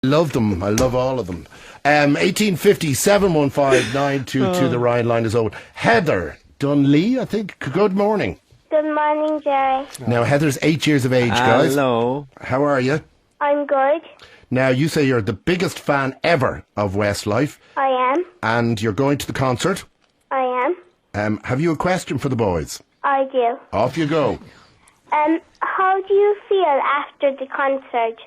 Love them. I love all of them. 1850 715 922. The Ryan line is open. Heather Dunley, I think. Good morning. Good morning, Jerry. Now, Heather's 8 years of age, guys. Hello. How are you? I'm good. Now, you say you're the biggest fan ever of Westlife. I am. And you're going to the concert. I am. Have you a question for the boys? I do. Off you go. How do you feel after the concert?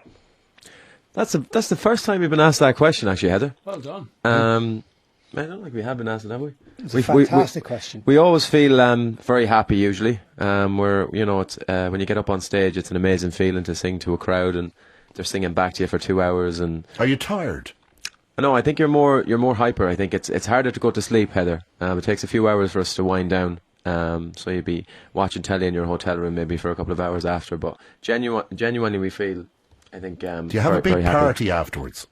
That's the first time we've been asked that question, actually, Heather. Well done. I don't think we have been asked it, have we? It's a fantastic question. We always feel very happy, usually. It's when you get up on stage, it's an amazing feeling to sing to a crowd and they're singing back to you for 2 hours. And are you tired? No, I think you're more hyper. I think it's harder to go to sleep, Heather. It takes a few hours for us to wind down. So you'd be watching telly in your hotel room maybe for a couple of hours after. But genuinely, we feel, I think. Do you have a big party afterwards?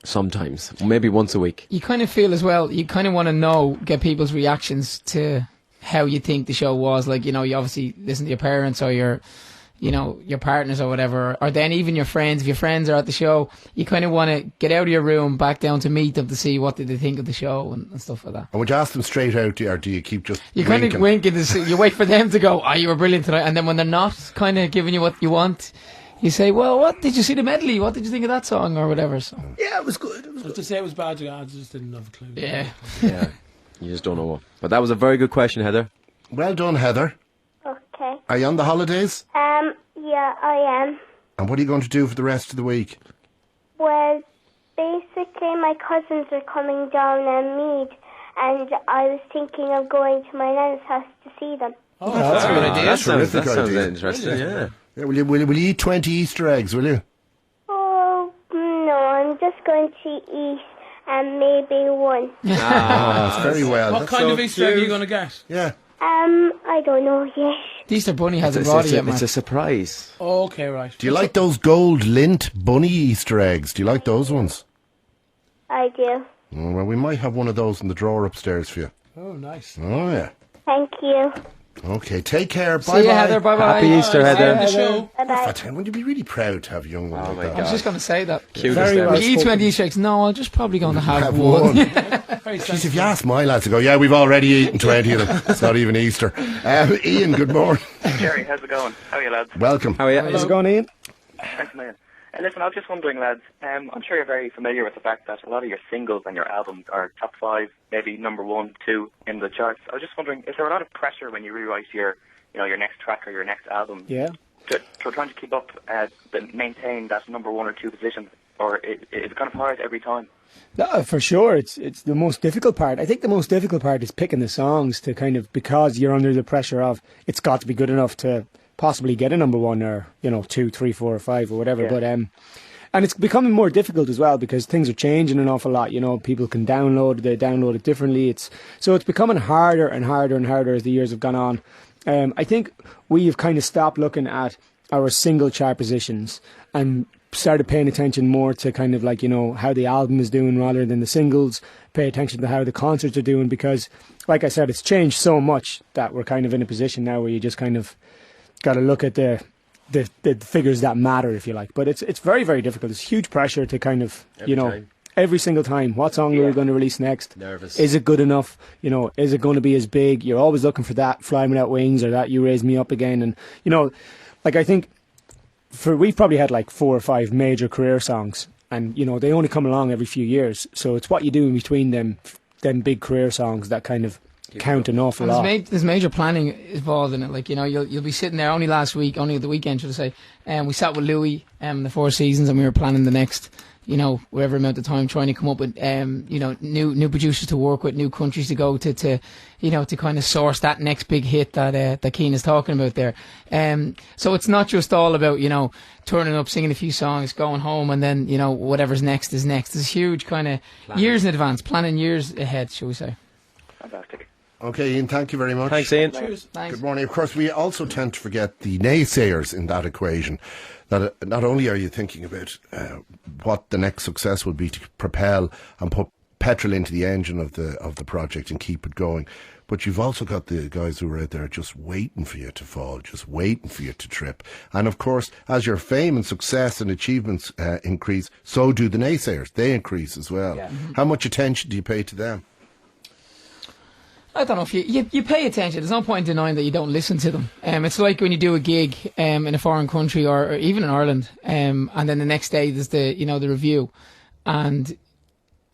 Sometimes, maybe once a week. You kind of feel as well, you kind of want to get people's reactions to how you think the show was. Like, you obviously listen to your parents or your partners or whatever, or then even your friends. If your friends are at the show, you kind of want to get out of your room, back down to meet them to see what did they think of the show and stuff like that. And would you ask them straight out, or do you keep just You kind of wink and you wait for them to go, you were brilliant tonight, and then when they're not kind of giving you what you want, you say, well, what did you see the medley? What did you think of that song or whatever? So yeah, it was good. To say it was bad, I just didn't have a clue. Yeah. Yeah, you just don't know what. But that was a very good question, Heather. Well done, Heather. Okay. Are you on the holidays? Yeah, I am. And what are you going to do for the rest of the week? Well, basically, my cousins are coming down and meet, and I was thinking of going to my nan's house to see them. Oh, that's a good idea. That sounds idea. interesting, yeah. Yeah, will you eat 20 Easter eggs, will you? Oh, no, I'm just going to eat maybe one. That's very well. What That's kind so of Easter egg are you cute. going to get? Yeah. I don't know yet. the Easter Bunny hasn't brought it yet, man. It's a surprise. Oh, okay, right. Do you like those gold lint bunny Easter eggs? Do you like those ones? I do. Oh, well, we might have one of those in the drawer upstairs for you. Oh, nice. Oh, yeah. Thank you. Okay, take care. See Bye-bye. you, Heather. Bye-bye. Happy Easter, Heather. The show. Bye-bye. Wouldn't you be really proud to have a young one like my that? I was just going to say that. Cutest Very ever. well. We eat 20 Easter eggs. No, I'm just probably going to have Have one. one. Very Jeez, if you ask my lads, they go, yeah, we've already eaten 20 of them. It's not even Easter. Ian, good morning. Jerry, how's it going? How are you, lads? Welcome. How are you? How's it going, Ian? Thanks a million. Listen, I was just wondering, lads, I'm sure you're very familiar with the fact that a lot of your singles and your albums are top 5, maybe number 1, 2 in the charts. I was just wondering, is there a lot of pressure when you rewrite your next track or your next album? Yeah. To trying to keep up, maintain that number 1 or 2 position, or is it kind of hard every time? No, for sure, it's the most difficult part. I think the most difficult part is picking the songs to kind of, because you're under the pressure of it's got to be good enough to possibly get a number 1 or 2, 3, 4 or 5 or whatever. Yeah. But and it's becoming more difficult as well because things are changing an awful lot. People can they download it differently. So it's becoming harder and harder and harder as the years have gone on. I think we've kind of stopped looking at our single chart positions and started paying attention more to kind of like, how the album is doing rather than the singles, pay attention to how the concerts are doing because, like I said, it's changed so much that we're kind of in a position now where you just kind of got to look at the figures that matter, if you like. But it's very, very difficult. It's huge pressure to kind of, every single time, what song are we going to release next? Nervous. Is it good enough? Is it going to be as big? You're always looking for that Fly Without Wings or that You Raise Me Up Again. And, I think we've probably had like 4 or 5 major career songs and, they only come along every few years. So it's what you do in between them big career songs that kind of count an awful lot. There's major planning involved in it. Like, you'll be sitting there only the weekend, should I say, and we sat with Louis the 4 Seasons and we were planning the next, whatever amount of time trying to come up with, new producers to work with, new countries to go to kind of source that next big hit that Keane is talking about there. So it's not just all about, turning up, singing a few songs, going home and then, whatever's next is next. It's huge kind of years in advance, planning years ahead, shall we say. Fantastic. Okay, Ian, thank you very much. Thanks, Ian. Cheers. Thanks. Good morning. Of course, we also tend to forget the naysayers in that equation. That not only are you thinking about what the next success will be to propel and put petrol into the engine of the project and keep it going. But you've also got the guys who are out there just waiting for you to fall, just waiting for you to trip. And of course, as your fame and success and achievements increase, so do the naysayers. They increase as well. Yeah. How much attention do you pay to them? I don't know if you pay attention. There's no point in denying that you don't listen to them. It's like when you do a gig in a foreign country or even in Ireland, and then the next day there's the review. And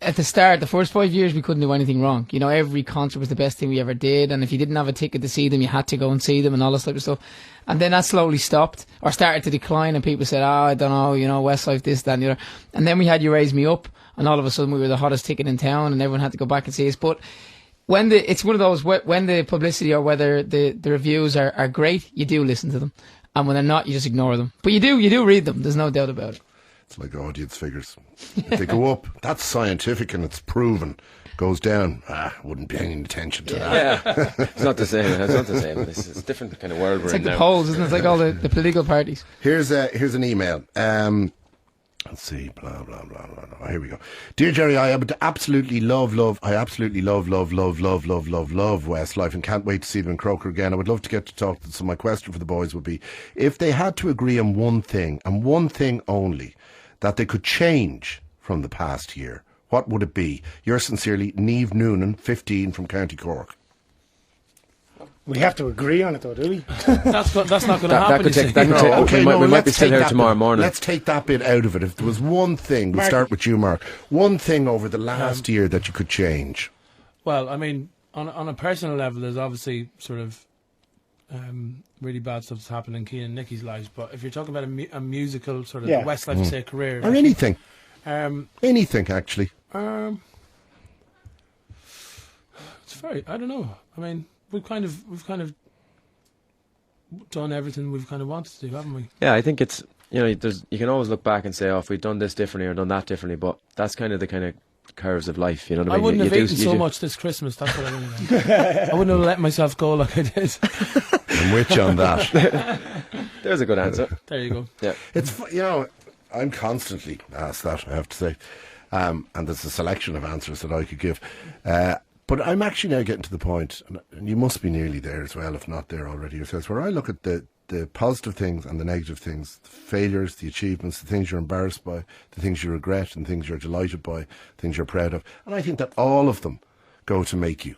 at the start, the first 5 years, we couldn't do anything wrong. Every concert was the best thing we ever did. And if you didn't have a ticket to see them, you had to go and see them and all this type of stuff. And then that slowly stopped or started to decline. And people said, I don't know, Westlife, this, that, and the other. And then we had You Raise Me Up. And all of a sudden, we were the hottest ticket in town and everyone had to go back and see us. But it's one of those, when the publicity or whether the reviews are great, you do listen to them. And when they're not, you just ignore them. But you do read them. There's no doubt about it. It's like audience figures. If they go up, that's scientific and it's proven. Goes down, wouldn't pay any attention to that. Yeah, it's not the same. It's not the same. It's a different kind of world we're in now. It's like the polls, isn't it? It's like all the political parties. Here's an email. Let's see, blah, blah, blah, blah, blah. Here we go. Dear Gerry, I absolutely love Westlife and can't wait to see them in Croker again. I would love to get to talk to them. So my question for the boys would be, if they had to agree on one thing, and one thing only, that they could change from the past year, what would it be? Yours sincerely, Niamh Noonan, 15, from County Cork. We have to agree on it, though, do we? That's not going to happen. We might be still here tomorrow morning. Let's take that bit out of it. If there was one thing, we'll start with you, Mark. One thing over the last year that you could change. Well, I mean, on a personal level, there's obviously sort of really bad stuff that's happened in Keane and Nicky's lives. But if you're talking about a musical sort of Westlife, say, career, or anything, anything actually. It's very. I don't know. I mean. We've kind of done everything we've kind of wanted to do, haven't we? Yeah, I think it's you can always look back and say, if we'd done this differently or done that differently, but that's kind of the kind of curves of life. You know what I mean? I wouldn't have eaten so much this Christmas. That's what I mean. I wouldn't have let myself go like I did. I'm with you on that. There's a good answer. There you go. Yeah, it's I'm constantly asked that, I have to say, and there's a selection of answers that I could give. But I'm actually now getting to the point, and you must be nearly there as well, if not there already yourselves, where I look at the positive things and the negative things, the failures, the achievements, the things you're embarrassed by, the things you regret, and things you're delighted by, things you're proud of. And I think that all of them go to make you.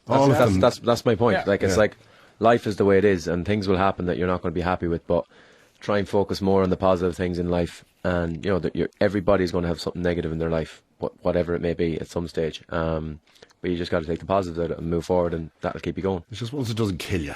That's my point. Yeah. It's like life is the way it is, and things will happen that you're not going to be happy with, but try and focus more on the positive things in life. And, everybody's going to have something negative in their life, whatever it may be at some stage. But you just got to take the positives out of it and move forward, and that'll keep you going. It's just once it doesn't kill you.